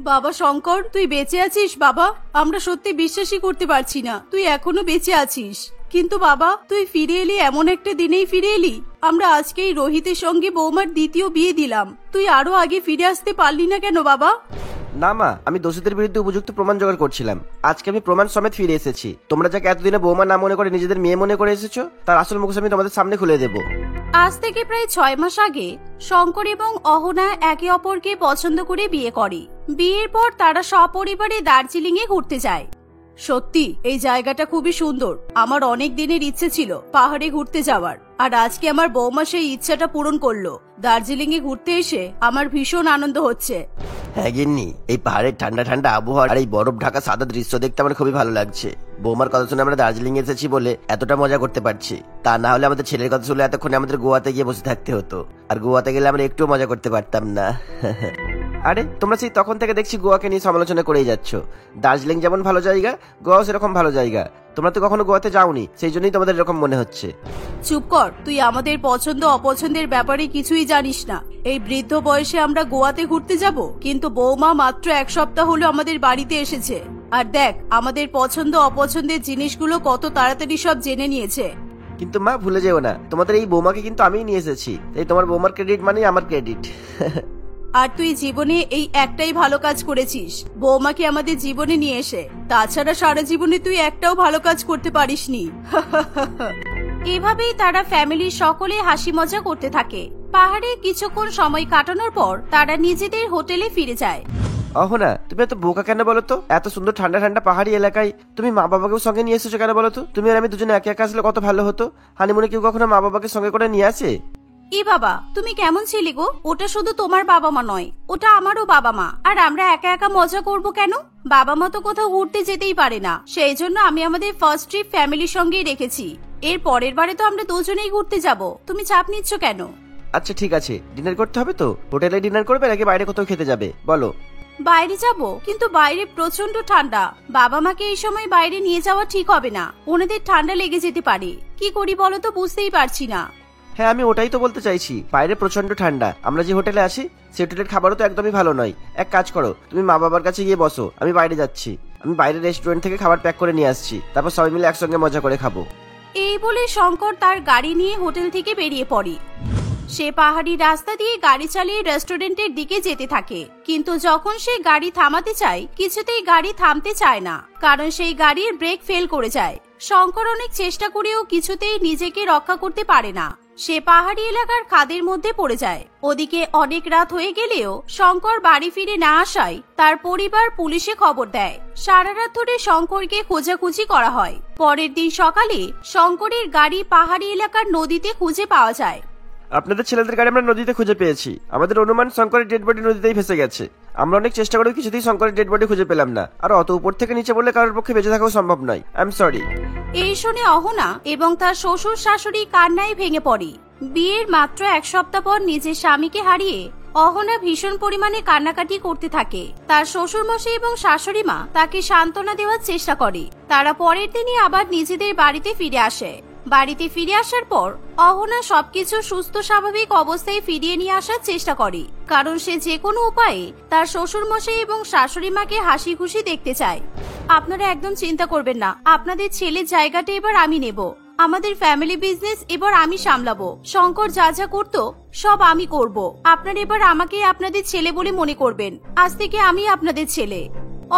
বাবা শঙ্কর, তুই বেঁচে আছিস বাবা? আমরা সত্যি বিশ্বাসই করতে পারছি না তুই এখনো বেঁচে আছিস। কিন্তু বাবা, তুই ফিরে এলি এমন একটা দিনেই ফিরে এলি। আমরা আজকেই রোহিতের সঙ্গে বৌমার দ্বিতীয় বিয়ে দিলাম, তুই আরো আগে ফিরে আসতে পারলি না কেন বাবা? না মা, আমি দোষীদের বিরুদ্ধে উপযুক্ত প্রমাণ জোগাড় করছিলাম। আজকে আমি প্রমাণ সমেত ফিরে এসেছি। তোমরা যাকে এতদিনে বৌমা না মনে করে নিজেদের মেয়ে মনে করে এসেছো, তার আসল মুখোশ আমি তোমাদের সামনে খুলে দেবো। আজ থেকে প্রায় 6 মাস আগে শঙ্কর এবং অহনা একে অপরকে পছন্দ করে বিয়ে করে। বিয়ের পর তারা সপরিবারে দার্জিলিং এ ঘুরতে যায়। সত্যি এই জায়গাটা খুবই সুন্দর। আমার অনেক দিনের ইচ্ছে ছিল পাহাড়ে ঘুরতে যাওয়ার, আর আজকে আমার বৌমা সেই ইচ্ছাটা পূরণ করলো। দার্জিলিং এ ঘুরতে এসে আমার ভীষণ আনন্দ হচ্ছে। হ্যাঁ গিন্নি, এই পাহাড়ের ঠান্ডা ঠান্ডা আবহাওয়া আর এই বরফ ঢাকা সাদা দৃশ্য দেখতে আমার খুবই ভালো লাগছে। বৌমার কথা শুনে আমরা দার্জিলিং এসেছি বলে এতটা মজা করতে পারছি। তা না হলে আমাদের ছেলের কথা শুনে এতক্ষণে আমাদের গোয়াতে গিয়ে বসে থাকতে হতো, আর গোয়াতে গেলে আমরা একটুও মজা করতে পারতাম না। আরে তোমরা সেই তখন থেকে দেখছি গোয়াকে নিয়ে সমালোচনা করেই যাচ্ছ। দার্জিলিং যেমন ভালো জায়গা, গোয়াও সেরকম ভালো জায়গা। তোমরা তো কখনো গোয়াতে যাওনি, সেই জন্যই তোমাদের এরকম মনে হচ্ছে। চুপ কর, তুই আমাদের পছন্দ অপছন্দের ব্যাপারে কিছুই জানিস না। এই বৃদ্ধ বয়সে আমরা গোয়াতে ঘুরতে যাব, কিন্তু বৌমা মাত্র 1 সপ্তাহ হলো আমাদের বাড়িতে এসেছে। আর দেখ আমাদের পছন্দ অপছন্দের জিনিসগুলো কত তাড়াতাড়ি সব জেনে নিয়েছে। কিন্তু মা ভুলে যেও না, তোমাদের এই বৌমাকে কিন্তু আমিই নিয়ে এসেছি, তাই তোমার বৌমার ক্রেডিট মানে আমার ক্রেডিট। আর তুই জীবনে এই একটাই ভালো কাজ করেছিস, বৌমাকে আমাদের জীবনে নিয়ে এসে। তাছাড়া সারা জীবনে তুই একটাও ভালো কাজ করতে পারিসনি। এভাবেই তারা ফ্যামিলির সকলে হাসি মজা করতে থাকে। পাহাড়ে কিছুক্ষণ সময় কাটানোর পর তারা নিজেদের হোটেলে ফিরে যায়। অহনা, তুমি এত বোকা কেন বলো তো? এত সুন্দর ঠান্ডা ঠান্ডা পাহাড়ি এলাকায় তুমি মা বাবাকেও সঙ্গে নিয়ে এসেছো কেন বলো তো? তুমি আর আমি দুজনে একে একা আসলে কত ভালো হতো। হানিমুনে কেউ কখনো মা বাবাকে সঙ্গে করে নিয়ে আসে? এ বাবা, তুমি কেমন ছিলে গো? ওটা শুধু তোমার বাবা মা নয়, ওটা আমারও বাবা মা। আর আমরা একা একা মজা করব কেন? বাবা মা তো কোথাও ঘুরতে যেতেই পারে না, সেই জন্য আমি আমাদের ফার্স্ট ট্রিপ ফ্যামিলির সঙ্গেই রেখেছি। এর পরের বারে তো আমরা দুজনেই ঘুরতে যাব, তুমি চাপ নিচ্ছ কেন? আচ্ছা ঠিক আছে, ডিনার করতে হবে তো? হোটেলে ডিনার করবে নাকি বাইরে কোথাও খেতে যাবে বলো? বাইরে যাব, কিন্তু বাইরে প্রচন্ড ঠান্ডা। বাবা মাকে এই সময় বাইরে নিয়ে যাওয়া ঠিক হবে না, ওনাদের ঠান্ডা লেগে যেতে পারে। কি করি বলো তো, বুঝতেই পারছি না। হ্যাঁ আমি ওটাই তো বলতে চাইছি, বাইরে প্রচন্ড ঠান্ডা। আমরা যে হোটেলে আছি সে হোটেলের খাবারও তো একদমই ভালো নয়। এক কাজ করো, তুমি মা বাবার কাছে গিয়ে বসো, আমি বাইরে যাচ্ছি। আমি বাইরে রেস্টুরেন্ট থেকে খাবার প্যাক করে নিয়ে আসছি, তারপর সবাই মিলে একসঙ্গে মজা করে খাবো। এই বলে শঙ্কর তার গাড়ি নিয়ে হোটেল থেকে বেরিয়ে পড়ে। সে পাহাড়ি রাস্তা দিয়ে গাড়ি চালিয়ে রেস্টুরেন্টের দিকে যেতে থাকে, কিন্তু যখন সে গাড়ি থামাতে চায় কিছুতেই গাড়ি থামতে চায় না, কারণ সেই গাড়ির ব্রেক ফেল করে যায়। শঙ্কর অনেক চেষ্টা করেও কিছুতেই নিজেকে রক্ষা করতে পারে না। সে পাহাড়ি এলাকার খাদের মধ্যে পড়ে যায়। ওদিকে অনেক রাত হয়ে গেলেও শঙ্কর বাড়ি ফিরে না আসায় তার পরিবার পুলিশে খবর দেয়। সারা রাত ধরে শঙ্করকে খোঁজাখুঁজি করা হয়। পরের দিন সকালে শঙ্করের গাড়ি পাহাড়ি এলাকার নদীতে খুঁজে পাওয়া যায়। আপনাদের ছেলেদের গাড়ি আমরা নদীতে খুঁজে পেয়েছি। আমাদের অনুমান শঙ্করের ডেড বডি নদীতেই ভেসে গেছে। আমরা অনেক চেষ্টা করেও কিছুতেই শঙ্করের ডেড বডি খুঁজে পেলাম না, আর অত উপর থেকে নিচে বললে কারোর পক্ষে বেঁচে থাকাও সম্ভব নয়। I am sorry. এই শুনে অহনা এবং তার শ্বশুর শাশুড়ি কান্নায় ভেঙে পড়ে। বিয়ের মাত্র 1 সপ্তাহ পর নিজের স্বামীকে হারিয়ে অহনা ভীষণ পরিমাণে কান্নাকাটি করতে থাকে। তার শ্বশুর মশাই এবং শাশুড়ি মা তাকে সান্ত্বনা দেওয়ার চেষ্টা করে। তারা পরের দিনই আবার নিজেদের বাড়িতে ফিরে আসে। বাড়িতে ফিরে আসার পর অহনা সবকিছু সুস্থ স্বাভাবিক অবস্থায় ফিরিয়ে নিয়ে আসার চেষ্টা করে, কারণ সে যে কোনো উপায়ে তার শ্বশুর মশাই এবং শাশুড়ি মাকে হাসি খুশি দেখতে চায়। আপনারা একদম চিন্তা করবেন না, আপনাদের ছেলের জায়গাটা এবার আমি নেব। আমাদের ফ্যামিলি বিজনেস এবার আমি সামলাবো। শঙ্কর যা যা করতো সব আমি করব। আপনারা এবার আমাকে আপনাদের ছেলে বলে মনে করবেন। আজ থেকে আমি আপনাদের ছেলে।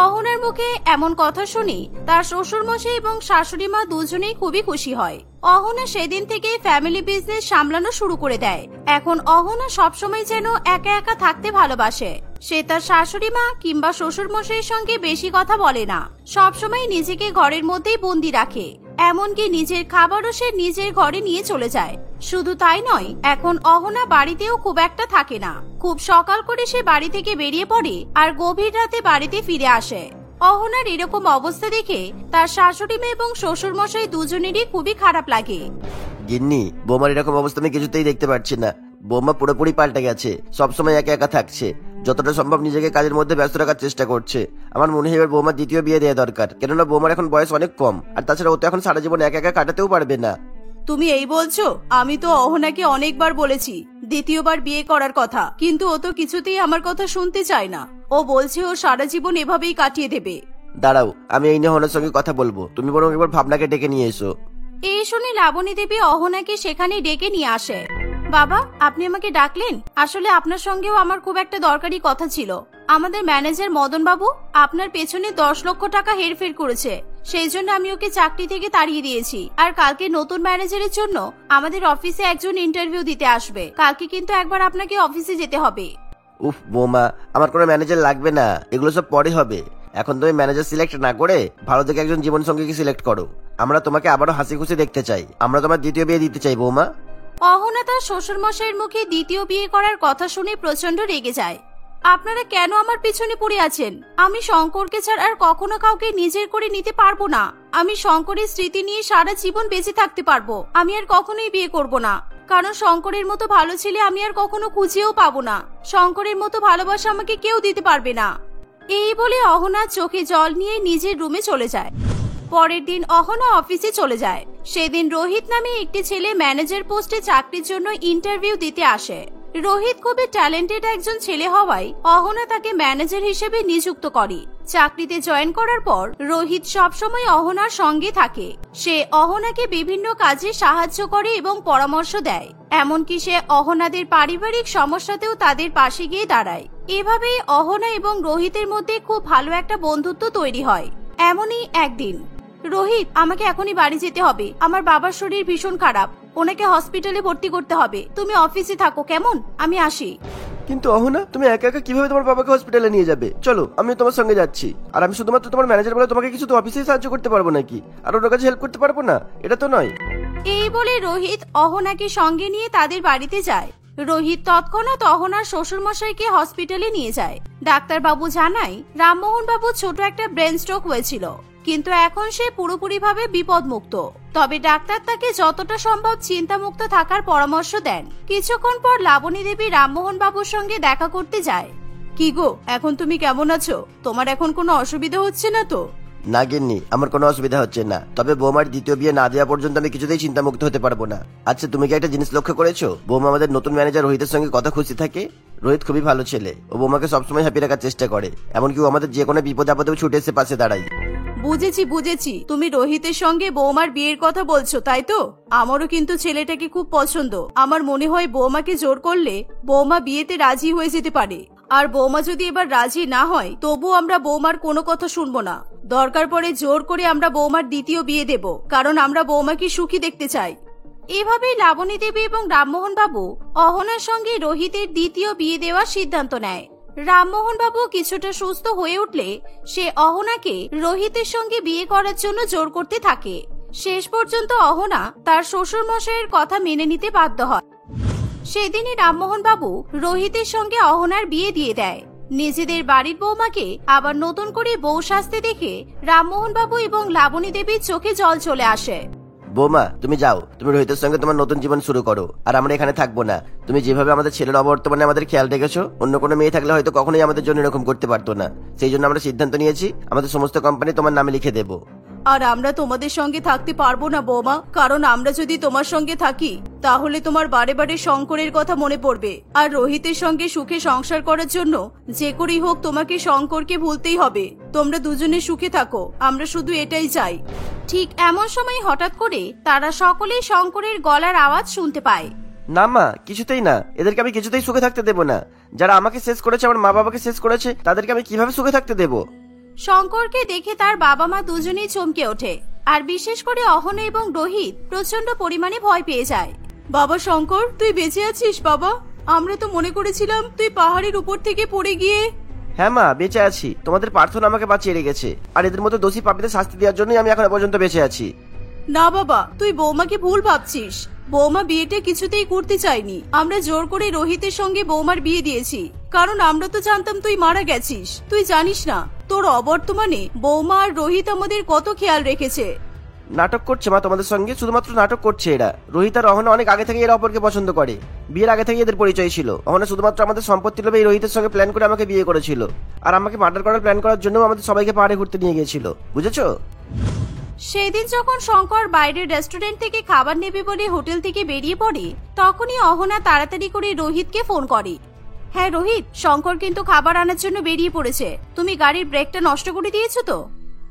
অহনার মুখে এমন কথা শুনে তার শ্বশুর মশাই এবং শাশুড়ি মা দুজনেই খুবই খুশি হয়। অহনা সেদিন থেকে ফ্যামিলি বিজনেস সামলানো শুরু করে দেয়। এখন অহনা সবসময় যেন একা একা থাকতে ভালোবাসে। সে তার শাশুড়ি মা কিংবা শ্বশুর মশাইয়ের সঙ্গে বেশি কথা বলে না, সবসময় নিজেকে ঘরের মধ্যেই বন্দি রাখে। এমনকি নিজের খাবারও সে নিজের ঘরে নিয়ে চলে যায়। শুধু তাই নয়, এখন অহনা বাড়িতেও খুব একটা থাকে না। খুব সকাল করে সে বাড়ি থেকে বেরিয়ে পড়ে আর গভীর রাতে বাড়িতে ফিরে আসে। অহনার এরকম অবস্থা দেখে তার শাশুড়ি মা এবং শ্বশুর মশাই দুজনেরই খুবই খারাপ লাগে। গিন্নি, বৌমার এরকম অবস্থা আমি কিছুতেই দেখতে পাচ্ছি না। বৌমা পুরোপুরি পাল্টে গেছে, সবসময় একা একা থাকছে, যতটা সম্ভব নিজেকে কাজের মধ্যে ব্যস্ত রাখার চেষ্টা করছে। আমার মনে হয় এবার বৌমার দ্বিতীয় বিয়ে দেওয়া দরকার, কেননা বৌমার এখন বয়স অনেক কম, আর তাছাড়া ও তো এখন সারা জীবন একা একা কাটাতেও পারবে না। তুমি এই বলছো? আমি তো অহনাকে অনেকবার বলেছি দ্বিতীয়বার বিয়ে করার কথা, কিন্তু ও তো কিছুতেই আমার কথা শুনতে চায় না। ও বলছে ও সারা জীবন এভাবেই কাটিয়ে দেবে। দাঁড়াও, আমি এই নিয়ে অহনার সঙ্গে কথা বলবো, তুমি বরং একবার ভাবনাকে ডেকে নিয়ে এসো। এই শুনে লাবণী দেবী অহনাকে সেখানে ডেকে নিয়ে আসে। বাবা, আপনি আমাকে ডাকলেন? আসলে আপনার সঙ্গেও আমার খুব একটা দরকারি কথা ছিল। আমাদের ম্যানেজার মদন বাবু আপনার পেছনে 10 লক্ষ টাকা হেরফের করেছে, সেই জন্য আমি ওকে চাকরি থেকে তাড়িয়ে দিয়েছি। আর কালকে নতুন ম্যানেজারের জন্য আমাদের অফিসে একজন ইন্টারভিউ দিতে আসবে। কালকে কিন্তু একবার আপনাকে অফিসে যেতে হবে। উফ বৌমা, আমার কোনো ম্যানেজার লাগবে না, এগুলো সব পরে হবে। এখন তুমি ম্যানেজার সিলেক্ট না করে ভালো থেকে একজন জীবন সঙ্গীকে সিলেক্ট করো। আমরা তোমাকে আবারও হাসি খুশি দেখতে চাই, আমরা তোমার দ্বিতীয় বিয়ে দিতে চাই বৌমা। অহনা তার শ্বশুরমশাইয়ের মুখে দ্বিতীয় বিয়ে করার কথা শুনে প্রচন্ড রেগে যায়। আপনারা কেন আমার পিছনে পড়ে আছেন? আমি শঙ্করকে ছাড়া আর কখনো কাউকে নিজের করে নিতে পারবো না। আমি শঙ্করের স্মৃতি নিয়ে সারা জীবন বেঁচে থাকতে পারবো। আমি আর কখনোই বিয়ে করব না, কারণ শঙ্করের মতো ভালো ছেলে আমি আর কখনো খুঁজেও পাবো না। শঙ্করের মতো ভালোবাসা আমাকে কেউ দিতে পারবে না। এই বলে অহনা চোখে জল নিয়ে নিজের রুমে চলে যায়। পরের দিন অহনা অফিসে চলে যায়। সেদিন রোহিত নামে একটি ছেলে ম্যানেজার পোস্টে চাকরির জন্য ইন্টারভিউ দিতে আসে। রোহিত খুবই ট্যালেন্টেড একজন ছেলে হওয়ায় অহনা তাকে ম্যানেজার হিসেবে নিযুক্ত করে। চাকরিতে জয়েন করার পর রোহিত সবসময় অহনার সঙ্গে থাকে। সে অহনাকে বিভিন্ন কাজে সাহায্য করে এবং পরামর্শ দেয়। এমনকি সে অহনাদের পারিবারিক সমস্যাতেও তাদের পাশে গিয়ে দাঁড়ায়। এভাবেই অহনা এবং রোহিতের মধ্যে খুব ভালো একটা বন্ধুত্ব তৈরি হয়। এমনই একদিন, রোহিত, আমাকে এখনই বাড়ি যেতে হবে। আমার বাবার শরীর ভীষণ খারাপ, ওনাকে হসপিটালে ভর্তি করতে হবে। তুমি অফিসে থাকো কেমন? আমি আসি। কিন্তু অহনা, তুমি একা একা কিভাবে তোমার বাবাকে হসপিটালে নিয়ে যাবে? চলো, আমি তোমার সঙ্গে যাচ্ছি। আর আমি শুধুমাত্র তোমার ম্যানেজার বলে তোমাকে কিছু তো অফিসেই সাহায্য করতে পারবো নাকি? আর ওর কাছে হেল্প করতে পারবো না? এটা তো নয়। এই বলে রোহিত অহনাকে সঙ্গে নিয়ে তাদের বাড়িতে যায়। রোহিত তৎক্ষণাৎ অহনার শ্বশুরমশাইকে হসপিটালে নিয়ে যায়। ডাক্তারবাবু জানায় রামমোহন বাবু ছোট একটা ব্রেন স্ট্রোক হয়েছিল, কিন্তু এখন সে পুরোপুরিভাবে বিপদমুক্ত। তবে ডাক্তার তাকে যতটা সম্ভব চিন্তামুক্ত থাকার পরামর্শ দেন। কিছুক্ষণ পর লাবণী দেবী রামমোহন বাবুর সঙ্গে দেখা করতে যায়। কি গো, এখন তুমি কেমন আছো? তোমার এখন কোনো অসুবিধা হচ্ছে না তো? না গিন্নি, আমার কোনো অসুবিধা হচ্ছে না। তবে বৌমার দ্বিতীয় বিয়ে না দেওয়া পর্যন্ত আমি কিছুতেই চিন্তামুক্ত হতে পারবো না। আচ্ছা, তুমি কি একটা জিনিস লক্ষ্য করেছো? বৌমা আমাদের নতুন ম্যানেজার রোহিতের সঙ্গে কত খুশি থাকে। রোহিত খুবই ভালো ছেলে, ও বৌমাকে সবসময় হ্যাপি রাখার চেষ্টা করে। এমনকি ও আমাদের যে কোনো বিপদ আপদেও ছুটে এসে পাশে দাঁড়ায়। বুঝেছি। তুমি রোহিতের সঙ্গে বৌমার বিয়ের কথা বলছো, তাই তো? আমারও কিন্তু ছেলেটাকে খুব পছন্দ। আমার মনে হয় বৌমাকে জোর করলে বৌমা বিয়েতে রাজি হয়ে যেতে পারে। আর বৌমা যদি এবার রাজি না হয় তবু আমরা বৌমার কোনো কথা শুনবো না। দরকার পড়ে জোর করে আমরা বৌমার দ্বিতীয় বিয়ে দেব, কারণ আমরা বৌমাকে সুখী দেখতে চাই। এভাবেই লাবণী দেবী এবং রামমোহন বাবু অহনার সঙ্গে রোহিতের দ্বিতীয় বিয়ে দেওয়ার সিদ্ধান্ত নেয়। রামমোহন বাবু কিছুটা সুস্থ হয়ে উঠলে সে অহনাকে রোহিতের সঙ্গে বিয়ে করার জন্য জোর করতে থাকে। শেষ পর্যন্ত অহনা তার শ্বশুর মশাইয়ের কথা মেনে নিতে বাধ্য হয়। সেদিনই রামমোহন বাবু রোহিতের সঙ্গে অহনার বিয়ে দিয়ে দেয়। নিজেদের বাড়ির বৌমাকে আবার নতুন করে বউ সাজতে দেখে রামমোহন বাবু এবং লাবণী দেবীর চোখে জল চলে আসে। বৌমা, তুমি যাও, তুমি রোহিতের সঙ্গে তোমার নতুন জীবন শুরু করো। আর আমরা এখানে থাকবো না। তুমি যেভাবে আমাদের ছেলের অবর্তমানে আমাদের খেয়াল রেখেছো, অন্য কোনো মেয়ে থাকলে হয়তো কখনোই আমাদের জন্য এরকম করতে পারতো না। সেই জন্য আমরা সিদ্ধান্ত নিয়েছি আমাদের সমস্ত কোম্পানি তোমার নামে লিখে দেবো। আর আমরা তোমাদের সঙ্গে থাকতে পারবো না বৌমা, কারণ আমরা যদি তোমার সঙ্গে থাকি তাহলে তোমার বারে বারে শঙ্করের কথা মনে পড়বে। আর রোহিতের সঙ্গে সুখে সংসার করার জন্য যে করেই হোক তোমাকে শঙ্করকে ভুলতেই হবে। তোমরা দুজনে সুখে থাকো, আমরা শুধু এটাই চাই। ঠিক এমন সময় হঠাৎ করে তারা সকলেই শঙ্করের গলার আওয়াজ শুনতে পায়। না মা, কিছুতেই না। এদেরকে আমি কিছুতেই সুখে থাকতে দেবো না। যারা আমাকে শেষ করেছে, আমার মা বাবাকে শেষ করেছে, তাদেরকে আমি কিভাবে সুখে থাকতে দেবো? শঙ্করকে দেখে তার বাবা মা দুজনেই চমকে ওঠে। আর বিশেষ করে অহনা এবং রোহিত প্রচন্ড পরিমাণে ভয় পেয়ে যায়। বাবা শঙ্কর, তুই বেঁচে আছিস বাবা? আমরা তো মনে করেছিলাম তুই পাহাড়ের উপর থেকে পড়ে গিয়ে। হ্যাঁ মা, বেঁচে আছি। তোমাদের প্রার্থনা আমাকে বাঁচিয়ে রেখেছে। আর এদের মতো দোষী পাপীদের শাস্তি দেওয়ার জন্যই আমি এখনো পর্যন্ত বেঁচে আছি। না বাবা, তুই বৌমাকে ভুল ভাবছিস। বৌমা বিয়েটা কিছুতেই করতে চাইনি। আমরা জোর করে রোহিতের সঙ্গে বৌমার বিয়ে দিয়েছি, কারণ আমরা তো জানতাম তুই মারা গেছিস। তুই জানিস না তোর অবর্তমানে বৌমা আর রোহিত আমাদের কত খেয়াল রেখেছে। নাটক করছে মা তোমাদের সঙ্গে, শুধুমাত্র নাটক করছে এরা। রোহিত আর অহনা অনেক আগে থেকে এরা অপরকে পছন্দ করে। বিয়ের আগে থেকে এদের পরিচয় ছিল। অহনা শুধুমাত্র আমাদের সম্পত্তি লোভে এই রোহিতের সঙ্গে প্ল্যান করে আমাকে বিয়ে করেছিল। আর আমাকে মার্ডার করার প্ল্যান করার জন্য আমাদের সবাইকে পাহাড়ে ঘুরতে নিয়ে গিয়েছিল, বুঝেছো? সেদিন যখন শঙ্কর বাইরের রেস্টুরেন্ট থেকে খাবার নেবে বলে হোটেল থেকে বেরিয়ে পড়ে, তখনই অহনা তাড়াতাড়ি করে রোহিতকে ফোন করে। হ্যাঁ রোহিত, শঙ্কর কিন্তু খাবার আনার জন্য বেরিয়ে পড়েছে। তুমি গাড়ির ব্রেকটা নষ্ট করে দিয়েছো তো?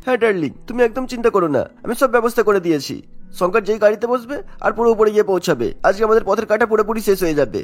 হ্যাঁ ডার্লিং, তুমি একদম চিন্তা করো না, আমি সব ব্যবস্থা করে দিয়েছি। শঙ্কর যেই গাড়িতে বসবে আর পুরো উপরে গিয়ে পৌঁছাবে, আজকে আমাদের পথের কাটা পুরোপুরি শেষ হয়ে যাবে।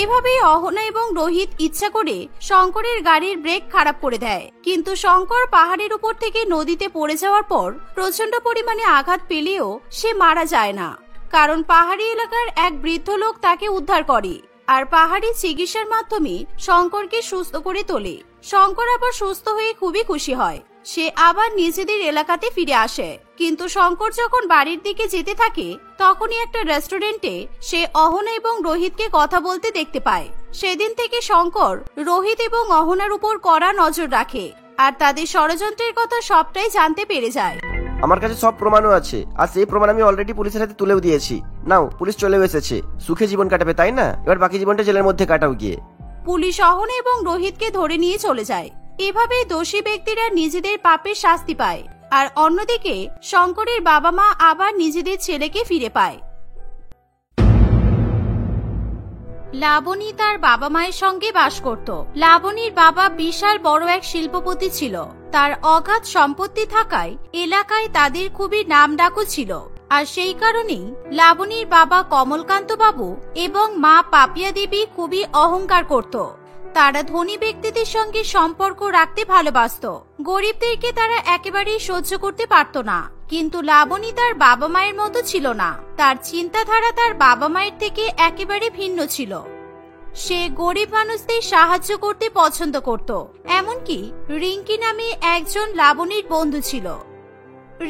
এভাবেই অহনা এবং রোহিত ইচ্ছা করে শঙ্করের গাড়ির ব্রেক খারাপ করে দেয়, কিন্তু শঙ্কর পাহাড়ের উপর থেকে নদীতে পড়ে যাওয়ার পর প্রচন্ড পরিমাণে আঘাত পেলেও সে মারা যায় না, কারণ পাহাড়ি এলাকার এক বৃদ্ধ লোক তাকে উদ্ধার করে আর পাহাড়ি চিকিৎসার মাধ্যমে শঙ্করকে সুস্থ করে তোলে। শঙ্কর আবার সুস্থ হয়ে খুবই খুশি হয়। সে আবার নিজেদের এলাকাতে ফিরে আসে, কিন্তু শঙ্কর যখন বাড়ির দিকে যেতে থাকে তখনই একটা রেস্টুরেন্টে সে অহনা এবং রোহিতকে কথা বলতে দেখতে পায়। সেদিন থেকে শঙ্কর রোহিত এবং অহনার উপর কড়া নজর রাখে আর তাদের ষড়যন্ত্রের কথা সবটাই জানতে পেরে যায়। আমার কাছে সব প্রমাণও আছে, আর সেই প্রমাণ আমি অলরেডি পুলিশের হাতে তুলেও দিয়েছি। নাও, পুলিশ চলেও এসেছে। সুখে জীবন কাটাবে তাই না? এবার বাকি জীবনটা জেলের মধ্যে কাটাও গিয়ে। পুলিশ অহনা এবং রোহিতকে ধরে নিয়ে চলে যায়। এভাবেই দোষী ব্যক্তিরা নিজেদের পাপের শাস্তি পায়, আর অন্যদিকে শঙ্করের বাবা মা আবার নিজেদের ছেলেকে ফিরে পায়। লাবণী তার বাবা মায়ের সঙ্গে বাস করত। লাবণীর বাবা বিশাল বড় এক শিল্পপতি ছিল। তার অগাধ সম্পত্তি থাকায় এলাকায় তাদের খুবই নামডাকও ছিল, আর সেই কারণেই লাবণীর বাবা কমলকান্ত বাবু এবং মা পাপিয়া দেবী খুবই অহংকার করত। তারা ধনী ব্যক্তিদের সঙ্গে সম্পর্ক রাখতে ভালোবাসত, গরিবদেরকে তারা একেবারেই সহ্য করতে পারত না। কিন্তু লাবণী তার বাবা মায়ের মতো ছিল না, তার চিন্তাধারা তার বাবা মায়ের থেকে একেবারে ভিন্ন ছিল। সে গরিব মানুষদের সাহায্য করতে পছন্দ করত। এমনকি রিঙ্কি নামে একজন লাবণীর বন্ধু ছিল।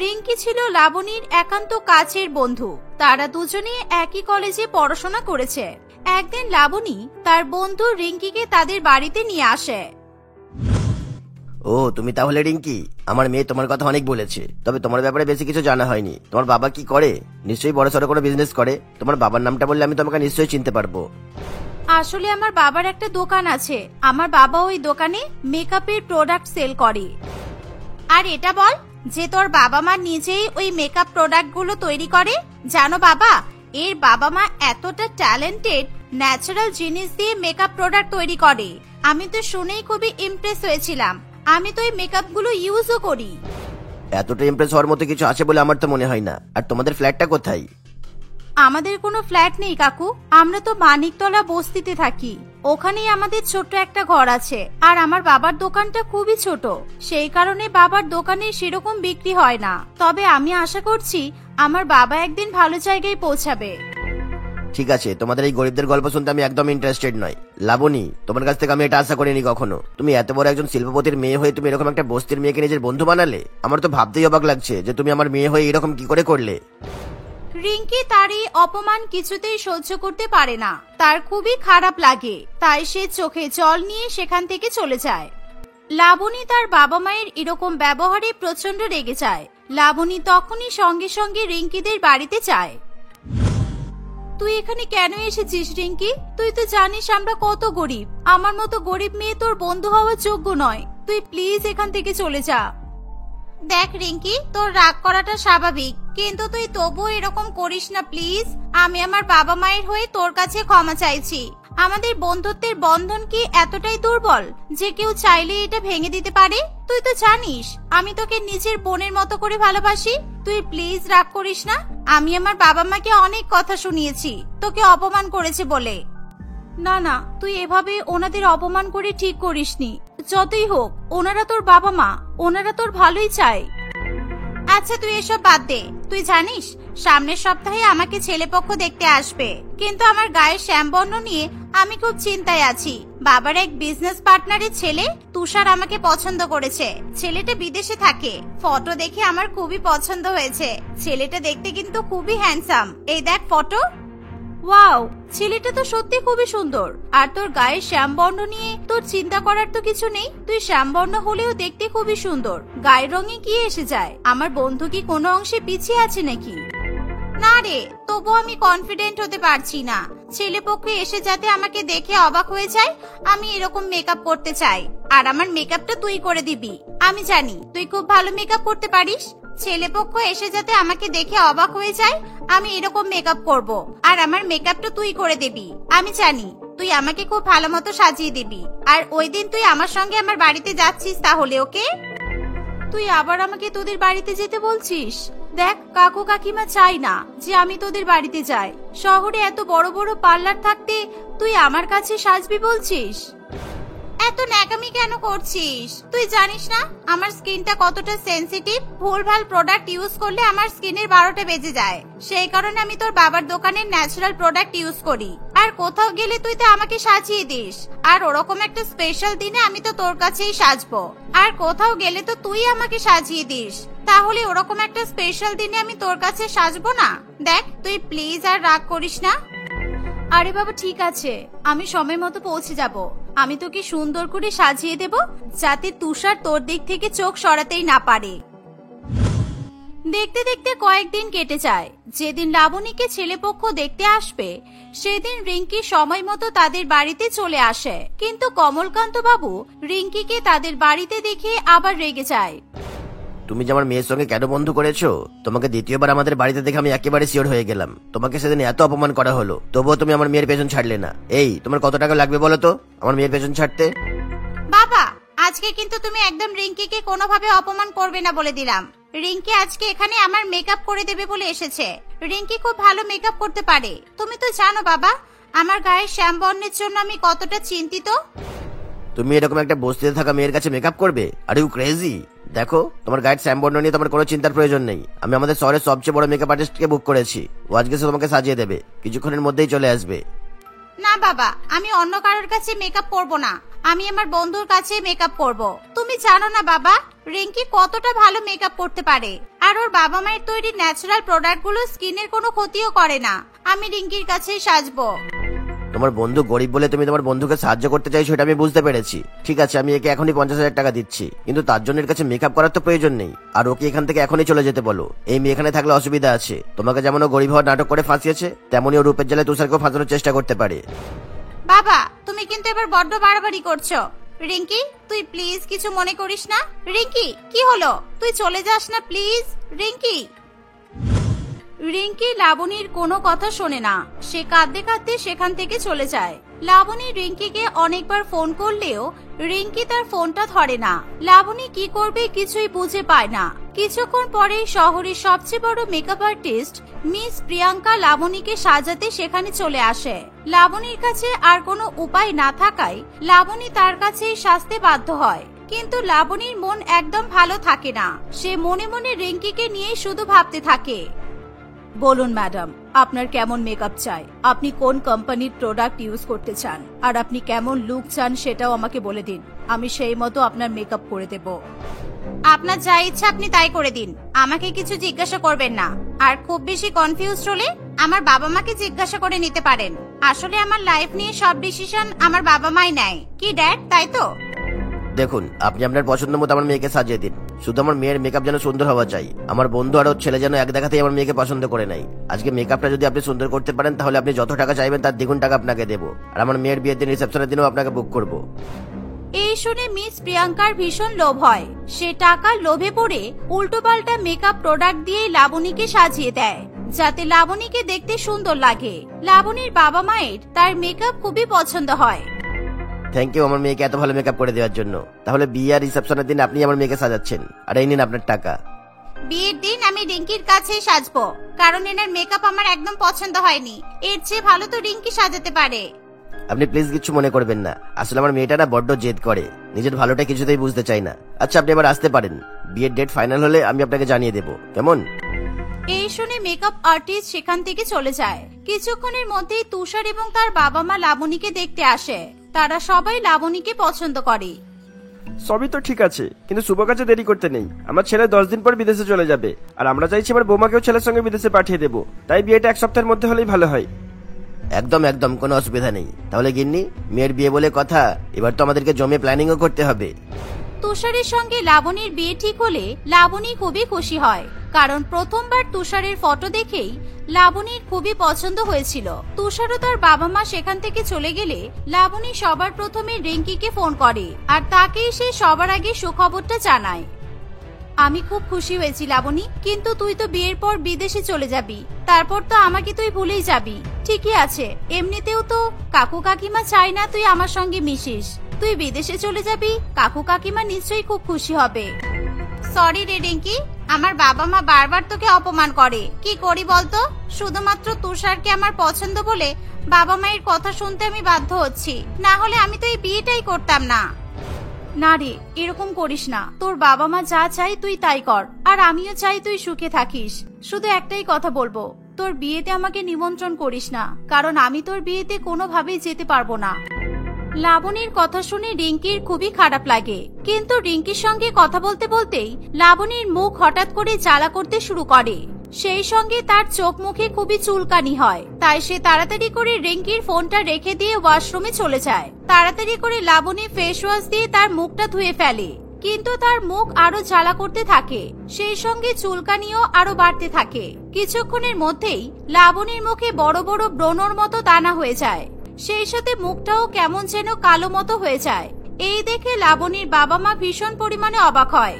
রিঙ্কি ছিল লাবণীর একান্ত কাছের বন্ধু। তারা দুজনে একই কলেজে পড়াশোনা করেছে। একদিন লাবণী তার বন্ধু রিঙ্কিকে তাদের বাড়িতে নিয়ে আসে। ও, তুমি তাহলে রিঙ্কি? আমার মেয়ে তোমার কথা অনেক বলেছে, তবে তোমার ব্যাপারে বেশি কিছু জানা হয়নি। তোমার বাবা কি করে? নিশ্চয়ই বড় সড়ো কোনো বিজনেস করে। তোমার বাবার নামটা বললে আমি তোমাকে নিশ্চয়ই চিনতে পারবো। আসলে আমার বাবার একটা দোকান আছে। আমার বাবা ওই দোকানে মেকআপের প্রোডাক্ট সেল করে। আর এটা বল যে তোর বাবা মা নিজেই ওই মেকআপ প্রোডাক্ট গুলো তৈরি করে। জানো বাবা, এর বাবা মা এতটা ট্যালেন্টেড, ন্যাচারাল জিনিস দিয়ে মেকআপ প্রোডাক্ট তৈরি করে। আমি তো শুনেই খুবই ইমপ্রেস হয়েছিলাম। আমি তো এই মেকআপ গুলো ইউজও করি। এতটা ইমপ্রেস হওয়ার মতো কিছু আছে বলে আমার তো মনে হয় না। আর তোমাদের ফ্ল্যাটটা কোথায়? আমাদের কোনো ফ্ল্যাট নেই কাকু, আমরা তো মানিকতলা বস্তিতে থাকি। ওখানেই আমাদের ছোট্ট একটা ঘর আছে। আর আমার বাবার দোকানটা খুবই ছোট, সেই কারণে বাবার দোকানে সেরকম বিক্রি হয় না। তবে আমি আশা করছি আমার বাবা একদিন ভালো জায়গায় পৌঁছাবে। ঠিক আছে, তোমাদের এই গরিবদের গল্প শুনতে আমি একদম ইন্টারেস্টেড নই। লাবণী, তোমার কাছ থেকে আমি এটা আশা করিনি কখনো। তুমি এত বড় একজন শিল্পপতির মেয়ে হয়ে তুমি এরকম একটা বস্তির মেয়েকে নিজের বন্ধু বানালে। আমার তো ভাবতেই অবাক লাগছে যে তুমি আমার মেয়ে হয়ে এরকম কি করে করলে। রিঙ্কি তার এই অপমান কিছুতেই সহ্য করতে পারে না। তার খুবই খারাপ লাগে, তাই সে চোখে জল নিয়ে সেখান থেকে চলে যায়। লাবণী তার বাবা মায়ের এরকম ব্যবহারে প্রচন্ড রেগে যায়। লাবণী তখনই সঙ্গে সঙ্গে রিঙ্কিদের বাড়িতে যায়। তুই এখানে কেন এসেছিস রিঙ্কি? তুই তো জানিস আমরা কত গরিব। আমার মতো গরিব মেয়ে তোর বন্ধু হওয়ার যোগ্য নয়। তুই প্লিজ এখান থেকে চলে যা। দেখ রিঙ্কি, তোর রাগ করাটা স্বাভাবিক, কিন্তু তুই তবুও এরকম করিস না প্লিজ। আমি আমার বাবা মায়ের হয়ে তোর কাছে ক্ষমা চাইছি। আমাদের বন্ধুত্বের বন্ধন কি এতটাই দুর্বল যে কেউ চাইলে এটা ভেঙে দিতে পারে? তুই তো জানিস আমি তোকে নিজের বোনের মতো করে ভালোবাসি। তুই প্লিজ রাগ করিস না। আমি আমার বাবা মাকে অনেক কথা শুনিয়েছি তোকে অপমান করেছে বলে। না না, তুই এভাবে ওনাদের অপমান করে ঠিক করিসনি। যতই হোক ওনারা তোর বাবা মা, ওনারা তোর ভালোই চায়। আচ্ছা তুই এসব বাদ দে। তুই জানিস সামনের সপ্তাহে আমাকে ছেলেপক্ষ দেখতে আসবে, কিন্তু আমার গায়ের শ্যামবর্ণ নিয়ে আমি খুব চিন্তায় আছি। বাবার এক বিজনেস পার্টনারের ছেলে তুষার আমাকে পছন্দ করেছে। ছেলেটা বিদেশে থাকে। ফটো দেখে আমার খুবই পছন্দ হয়েছে। ছেলেটা দেখতে কিন্তু খুবই হ্যান্ডসাম। এই দেখ ফটো। ওয়াও, ছেলেটা তো সত্যি খুবই সুন্দর। আর তোর গায়ের শ্যামবর্ণ নিয়ে তোর চিন্তা করার তো কিছু নেই। তুই শ্যামবর্ণ হলেও দেখতে খুবই সুন্দর। গায়ের রঙে কি এসে যায়? আমার বন্ধু কি কোনো অংশে পিছিয়ে আছে নাকি? না রে, তবু আমি কনফিডেন্ট হতে পারছি না। ছেলেপক্ষে এসে যাতে আমাকে দেখে অবাক হয়ে যায়, আমি এরকম মেকআপ করতে চাই। আর আমার মেকআপটা তুই করে দিবি। আমি জানি তুই খুব ভালো মেকআপ করতে পারিস। ছেলেপক্ষ এসে যাতে আমাকে দেখে অবাক হয়ে যায়, আমি এরকম মেকআপ করব। আর আমার মেকআপটা তুই করে দিবি। আমি জানি তুই আমাকে খুব ভালো মতো সাজিয়ে দিবি। আর ওই দিন তুই আমার সঙ্গে আমার বাড়িতে যাচ্ছিস তাহলে, ওকে? তুই আবার আমাকে তোদের বাড়িতে যেতে বলছিস? দেখ, কাকু কাকিমা চাই না যে আমি তোদের বাড়িতে যাই। শহরে এত বড় বড় পার্লার থাকতে তুই আমার কাছে সাজবি বলছিস? এত ন্যাকামি কেন করছিস? তুই জানিস না আমার স্কিনটা কতটা সেনসিটিভ? ভুলভাল প্রোডাক্ট ইউজ করলে আমার স্কিনের 12টা বেজে যায়। সেই কারণে আমি তোর বাবার দোকানের ন্যাচারাল প্রোডাক্ট ইউজ করি। আর কোথাও গেলে তুই তো আমাকে সাজিয়ে দিস। আর ওরকম একটা স্পেশাল দিনে আমি তো তোর কাছেই সাজবো। আর কোথাও গেলে তো তুই আমাকে সাজিয়ে দিস। তাহলে ওরকম একটা স্পেশাল দিনে আমি তোর কাছে সাজবো না? দেখ, তুই প্লিজ আর রাগ করিস না। আরে বাবা, ঠিক আছে, আমি সময় মতো পৌঁছে যাব। আমি তোকে সুন্দর করে সাজিয়ে দেব, যাতে তুষার তোর দিক থেকে চোখ সরাতেই না পারে। দেখতে দেখতে কয়েকদিন কেটে যায়। যেদিন লাবণীকে ছেলেপক্ষ দেখতে আসবে সেদিন রিঙ্কি সময় মতো তাদের বাড়িতে চলে আসে। কিন্তু কমলকান্ত বাবু রিঙ্কিকে তাদের বাড়িতে দেখে আবার রেগে যায়। তুমি যে আমার মেয়ের সঙ্গে কেন বন্ধু করেছো? তোমাকে দ্বিতীয়বার আমাদের বাড়িতে দেখে আমি একেবারে শিওর হয়ে গেলাম। তোমাকে সেদিন এত অপমান করা হলো, তবুও তুমি আমার মেয়ের পেছন ছাড়লে না। এই, তোমার কত টাকা লাগবে বলো তো আমার মেয়ের পেছন ছাড়তে? বাবা, আজকে কিন্তু তুমি একদম রিঙ্কিকে কোনোভাবে অপমান করবে না বলে দিলাম। রিঙ্কি আজকে এখানে আমার মেকআপ করে দেবে বলে এসেছে। রিঙ্কি খুব ভালো মেকআপ করতে পারে। তুমি তো জানো বাবা, আমার গায়ের শ্যাম বর্ণের জন্য আমি কতটা চিন্তিত। তুমি এরকম একটা বস্তিতে থাকা মেয়ের কাছে মেকআপ করবে? Are you crazy? দেখো, তোমার গাইড শ্যাম বর্ণ নিয়ে তোমার কোনো চিন্তার প্রয়োজন নেই। আমি আমাদের শহরের সবচেয়ে বড় মেকআপ আর্টিস্টকে বুক করেছি। ও আজকে সে তোমাকে সাজিয়ে দেবে, কিছুক্ষণের মধ্যেই চলে আসবে। না বাবা, আমি অন্য কারোর কাছে মেকআপ করব না। আমি আমার বন্ধুর কাছে মেকআপ করব। তুমি জানো না বাবা, রিঙ্কি কতটা ভালো মেকআপ করতে পারে। আর ওর বাবা মায়ের তৈরি ন্যাচারাল প্রোডাক্টগুলো স্কিনের কোনো ক্ষতিও করে না। আমি রিঙ্কির কাছেই সাজবো। তোমার বন্ধু গরিব বলে তুমি তোমার বন্ধুকে সাহায্য করতে চাইছো, এটা আমি বুঝতে পেরেছি। ঠিক আছে, আমি একে এখনই 50,000 টাকা দিচ্ছি, কিন্তু তার জন্য এর কাছে মেকআপ করার তো প্রয়োজন নেই। আর ওকে এখান থেকে এখনই চলে যেতে বলো। এই মেয়ে এখানে থাকলে অসুবিধা আছে। তোমাকে যেমন ও গরিব হওয়ার নাটক করে ফাঁসিয়েছে, তেমনই ও রূপের জ্বালায় তুষারকেও ফাঁসানোর চেষ্টা করতে পারে। বাবা, তুমি কিন্তু এবার বড্ড বাড়াবাড়ি করছো। রিঙ্কি, তুই প্লিজ কিছু মনে করিস না। রিঙ্কি, কি হলো? তুই চলে যাস না প্লিজ। রিঙ্কি। রিঙ্কি লাবণীর কোনো কথা শোনে না। সে কাঁদতে কাঁদতে সেখান থেকে চলে যায়। লাবণী রিঙ্কিকে অনেকবার ফোন করলেও রিঙ্কি তার ফোনটা ধরে না। লাবণী কি করবে কিছুই বুঝে পায় না। কিছুক্ষণ পরে শহরের সবচেয়ে বড় মেকআপ আর্টিস্ট মিস প্রিয়াঙ্কা লাবণীকে সাজাতে সেখানে চলে আসে। লাবণীর কাছে আর কোনো উপায় না থাকায় লাবণী তার কাছেই সাজতে বাধ্য হয়। কিন্তু লাবণীর মন একদম ভালো থাকে না। সে মনে মনে রিঙ্কিকে নিয়ে শুধু ভাবতে থাকে। বলুন ম্যাডাম, আপনার কেমন মেকআপ চাই? আপনি কোন কোম্পানির প্রোডাক্ট ইউজ করতে চান? আর আপনি কেমন লুক চান সেটাও আমাকে বলে দিন। আমি সেই মতো আপনার মেকআপ করে দেব। আপনার যা ইচ্ছা আপনি তাই করে দিন। আমাকে কিছু জিজ্ঞাসা করবেন না। আর খুব বেশি কনফিউজড হলে আমার বাবা মাকে জিজ্ঞাসা করে নিতে পারেন। আসলে আমার লাইফ নিয়ে সব ডিসিশন আমার বাবা মাই নেয়। কি ড্যাড, তাই তো? দেখুন, আপনি আপনার পছন্দ মতো আমার মেয়েকে সাজিয়ে দিন। শুধু আমার মেয়ের মেকআপ যেন সুন্দর হওয়া চাই। আমার বন্ধু আর ওর ছেলে যেন এক দেখাতেই আমার মেয়েকে পছন্দ করে নাই। আজকে মেকআপটা যদি আপনি সুন্দর করতে পারেন, তাহলে আপনি যত টাকা চাইবেন তার দ্বিগুণ টাকা আপনাকে দেবো। আর আমার মেয়ের বিয়ের দিন, রিসেপশনের দিনও আপনাকে বুক করব। এই শুনে মিস প্রিয়াঙ্কার ভীষণ লোভ হয়। সে টাকার লোভে পড়ে উল্টোপাল্টা মেকআপ প্রোডাক্ট দিয়ে লাবণীকে সাজিয়ে দেয়, যাতে লাবণীকে দেখতে সুন্দর লাগে। লাবণীর বাবা মায়ের তার মেকআপ খুবই পছন্দ হয়। থ্যাংক ইউ আমার মেয়েকে এত ভালো মেকআপ করে দেওয়ার জন্য। তাহলে বিয়ে আর রিসেপশনের দিন আপনি আমার মেয়েকে সাজাচ্ছেন, আর এই নিন আপনার টাকা। বিয়ের দিন আমি রিঙ্কির কাছেই সাজবো, কারণ এনার মেকআপ আমার একদম পছন্দ হয়নি। এর চেয়ে ভালো তো রিঙ্কি সাজাতে পারে। আপনি প্লিজ কিছু মনে করবেন না। আসলে আমার মেয়েটা না বড্ড জেদ করে, নিজের ভালোটা কিছুতেই বুঝতে চায় না। আচ্ছা, আপনি এবার আসতে পারেন। বিয়ের ডেট ফাইনাল হলে আমি আপনাকে জানিয়ে দেবো, কেমন? এই শুনে মেকআপ আর্টিস্ট সেখান থেকে চলে যায়। কিছুক্ষণের মধ্যেই তুষার এবং তার বাবা মা লাবণীকে দেখতে আসে। তারা সবাই লাবণীকে পছন্দ করে। সবই তো ঠিক আছে, কিন্তু শুভ কাজে দেরি করতে নেই। আমার ছেলে 10 দিন পর বিদেশে চলে যাবে, আর আমরা চাইছি আমার বৌমাকেও ছেলের সঙ্গে বিদেশে পাঠিয়ে দেবো। তাই বিয়েটা 1 সপ্তাহের মধ্যে হলেই ভালো হয়। একদম একদম, কোনো অসুবিধা নেই। তাহলে গিন্নি, মেয়ের বিয়ে বলে কথা, এবার তো আমাদেরকে জমে প্ল্যানিংও করতে হবে। তুষারের সঙ্গে লাবণীর বিয়ে ঠিক হলে লাবণী খুবই খুশি হয়, কারণ প্রথমবার তুষারের ফটো দেখেই লাবণীর খুবই পছন্দ হয়েছিল। তুষার ও তার বাবা মা সেখান থেকে চলে গেলে লাবণী সবার প্রথমে রিঙ্কিকে ফোন করে, আর তাকেই সে সবার আগে সুখবরটা জানায়। আমি খুব খুশি হয়েছি লাবণী, কিন্তু তুই তো বিয়ের পর বিদেশে চলে যাবি, তারপর তো আমাকে তুই ভুলেই যাবি। ঠিকই আছে, এমনিতেও তো কাকু কাকিমা চাই না তুই আমার সঙ্গে মিশিস। তুই বিদেশে চলে যাবি, কাকু কাকিমা নিশ্চয়ই খুব খুশি হবে। সরি রে রিঙ্কি, আমার বাবা মা বারবার তোকে অপমান করে, কি করি বলতো? শুধুমাত্র তুষারকে আমার পছন্দ বলে বাবা মায়ের কথা শুনতে আমি বাধ্য হচ্ছি, না হলে আমি তো এই বিয়েটাই করতাম না। না রে, এরকম করিস না। তোর বাবা মা যা চাই তুই তাই কর, আর আমিও চাই তুই সুখে থাকিস। শুধু একটাই কথা বলবো, তোর বিয়েতে আমাকে নিমন্ত্রণ করিস না, কারণ আমি তোর বিয়েতে কোনোভাবেই যেতে পারবো না। লাবণীর কথা শুনে রিঙ্কির খুবই খারাপ লাগে, কিন্তু রিঙ্কির সঙ্গে কথা বলতে বলতেই লাবণীর মুখ হঠাৎ করে জ্বালা করতে শুরু করে। সেই সঙ্গে তার চোখ মুখে খুবই চুলকানি হয়, তাই সে তাড়াতাড়ি করে রিঙ্কির ফোনটা রেখে দিয়ে ওয়াশরুমে চলে যায়। তাড়াতাড়ি করে লাবণী ফেস ওয়াশ দিয়ে তার মুখটা ধুয়ে ফেলে, কিন্তু তার মুখ আরো জ্বালা করতে থাকে, সেই সঙ্গে চুলকানিও আরো বাড়তে থাকে। কিছুক্ষণের মধ্যেই লাবণীর মুখে বড় বড় ব্রণর মতো দানা হয়ে যায়, সেই সাথে মুখটাও কেমন যেন কালো মতো হয়ে যায়। এই দেখে লাবণীর বাবা মা ভীষণ পরিমাণে অবাক হয়।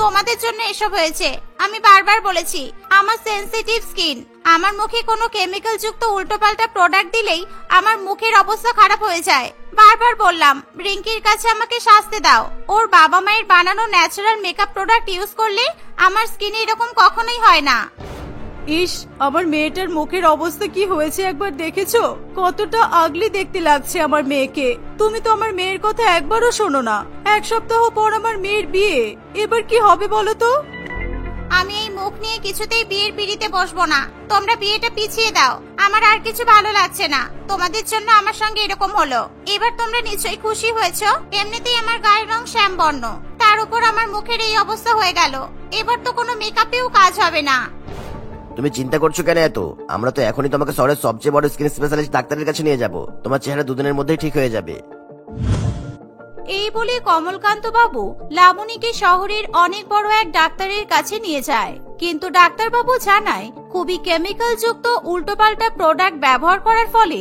তোমাদের জন্য এসব হয়েছে, আমি বারবার বলেছি আমার সেনসিটিভ স্কিন, আমার মুখে কোনো কেমিক্যাল যুক্ত উল্টোপাল্টা প্রোডাক্ট দিলেই আমার মুখের অবস্থা খারাপ হয়ে যায়। বারবার বললাম রিঙ্কির কাছে আমাকে শাস্তি দাও, ওর বাবা মায়ের বানানো ন্যাচারাল মেকআপ প্রোডাক্ট ইউজ করলে আমার স্কিনে এরকম কখনোই হয় না। ইস, আমার মেয়েটার মুখের অবস্থা কি হয়েছে একবার দেখেছো? কতটা আগলি দেখতে লাগছে আমার মেয়েকে। তুমি তো আমার মেয়ের কথা একবারও শোনো না। এক সপ্তাহ পর আমার মেয়ের বিয়ে, এবার কি হবে বলো তো? আমি এই মুখ নিয়ে কিছুতেই বিয়ের পিড়িতে বসবো না। তোমরা বিয়েটা পিছিয়ে দাও, আমার আর কিছু ভালো লাগছে না। তোমাদের জন্য আমার সঙ্গে এরকম হলো। এবার তোমরা নিশ্চয়ই খুশি হয়েছো। এমনিতেই আমার গায়ের রং শ্যাম বর্ণ, তার উপর আমার মুখের এই অবস্থা হয়ে গেল। এবার তো কোনো মেকআপেও কাজ হবে না। তুমি চিন্তা করছো কেন এত? আমরা তো এখনই তোমাকে শহরের সবচেয়ে বড় স্কিন স্পেশালিস্ট ডাক্তারের কাছে নিয়ে যাব। তোমার চেহারা দুদিনের মধ্যেই ঠিক হয়ে যাবে। এই বলে কমলকান্ত বাবু লাবণীকে শহরের অনেক বড় এক ডাক্তারের কাছে নিয়ে যায়, কিন্তু ডাক্তারবাবু জানায় খুবই কেমিক্যাল যুক্ত উল্টোপাল্টা প্রোডাক্ট ব্যবহার করার ফলে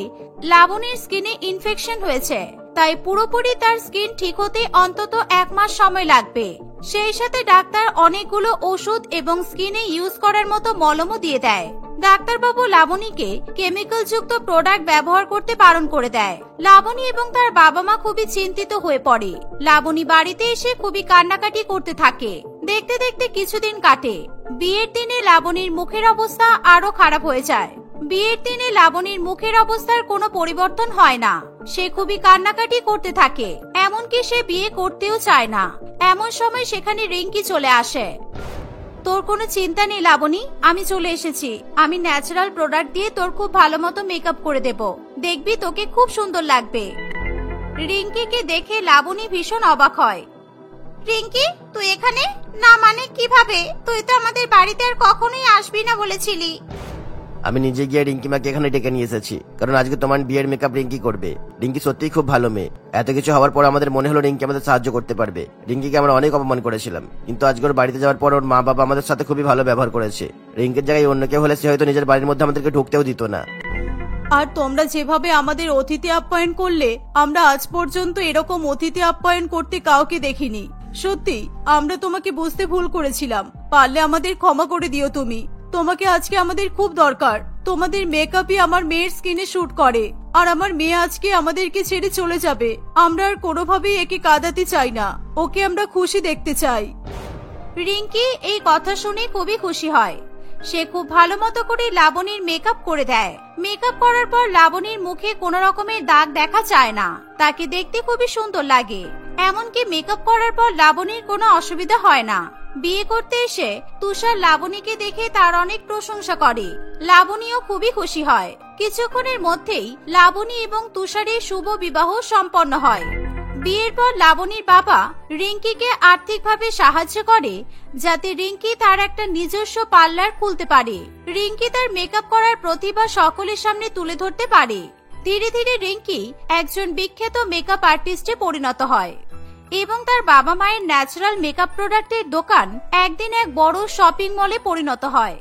লাবণীর স্কিনে ইনফেকশন হয়েছে, তাই পুরোপুরি তার স্কিন ঠিক হতে অন্তত 1 মাস সময় লাগবে। সেই সাথে ডাক্তার অনেকগুলো ওষুধ এবং স্কিনে ইউজ করার মতো মলমও দিয়ে দেয়। ডাক্তারবাবু লাবণীকে কেমিক্যাল যুক্ত প্রোডাক্ট ব্যবহার করতে বারণ করে দেয়। লাবণী এবং তার বাবা মা খুবই চিন্তিত হয়ে পড়ে। লাবণী বাড়িতে এসে খুবই কান্নাকাটি করতে থাকে। দেখতে দেখতে কিছুদিন কাটে। বিয়ের দিনে লাবণীর মুখের অবস্থা আরো খারাপ হয়ে যায়। বিয়ের দিনে লাবণীর মুখের অবস্থার কোনো পরিবর্তন হয় না। সে খুবই কান্নাকাটি করতে থাকে, এমনকি সে বিয়ে করতেও চায় না। এমন সময় সেখানে রিঙ্কি চলে আসে। তোর কোনো চিন্তা নেই লাবণী, আমি চলে এসেছি। আমি ন্যাচারাল প্রোডাক্ট দিয়ে তোর খুব ভালো মতো মেকআপ করে দেব, দেখবি তোকে খুব সুন্দর লাগবে। রিঙ্কিকে দেখে লাবণী ভীষণ অবাক হয়। রিঙ্কি, তুই এখানে? না মানে কিভাবে? তুই তো আমাদের বাড়িতে আর কখনোই আসবি না বলেছিলি। আমি নিজে গিয়ে রিঙ্কি মাকে এখানে ডেকে নিয়ে এসেছি, কারণ আজকে তোমার বিয়ের মেকআপ রিঙ্কি করবে। রিঙ্কি সত্যিই খুব ভালো মেয়ে। এত কিছু হওয়ার পর আমাদের মনে হলো রিঙ্কি আমাদের সাহায্য করতে পারবে। রিঙ্কিকে আমরা অনেক অপমান করেছিলাম, কিন্তু আজকে ওর বাড়িতে যাওয়ার পর ওর মা বাবা আমাদের সাথে খুবই ভালো ব্যবহার করেছে। রিঙ্কির জায়গায় অন্য কেউ হলে সে হয়তো নিজের বাড়ির মধ্যে আমাদেরকে ঢুকতেও দিত না। আর তোমরা যেভাবে আমাদের অতিথি আপ্যায়ন করলে, আমরা আজ পর্যন্ত এরকম অতিথি আপ্যায়ন করতে কাউকে দেখিনি। সত্যি আমরা তোমাকে বুঝতে ভুল করেছিলাম, পারলে আমাদের ক্ষমা করে দিও তুমি। তোমাকে আজকে আমাদের খুব দরকার। তোমাদের মেকআপই আমার মেয়ের স্কিনে শুট করে, আর আমার মেয়ে আজকে আমাদেরকে ছেড়ে চলে যাবে। আমরা আর কোনোভাবেই একে কাঁদাতে চাই না, ওকে আমরা খুশি দেখতে চাই। রিঙ্কি এই কথা শুনে খুবই খুশি হয়। সে খুব ভালো মতো করে লাবণীর মেকআপ করে দেয়। মেকআপ করার পর লাবণীর মুখে কোনো রকমের দাগ দেখা যায় না, তাকে দেখতে খুবই সুন্দর লাগে। এমনকি মেকআপ করার পর লাবণীর কোনো অসুবিধা হয় না। বিয়ে করতে এসে তুষার লাবণীকে দেখে তার অনেক প্রশংসা করে। লাবণীও খুবই খুশি হয়। কিছুক্ষণের মধ্যেই লাবণী এবং তুষারের শুভ বিবাহ সম্পন্ন হয়। বিয়ের পর লাবণীর বাবা রিঙ্কিকে আর্থিকভাবে সাহায্য করে, যাতে রিঙ্কি তার একটা নিজস্ব পার্লার খুলতে পারে। রিঙ্কি তার মেকআপ করার প্রতিভা সকলের সামনে তুলে ধরতে পারে। ধীরে ধীরে রিঙ্কি একজন বিখ্যাত মেকআপ আর্টিস্টে পরিণত হয় এবং তার বাবা মায়ের ন্যাচারাল মেকআপ প্রোডাক্টের দোকান একদিন এক বড় শপিং মলে পরিণত হয়।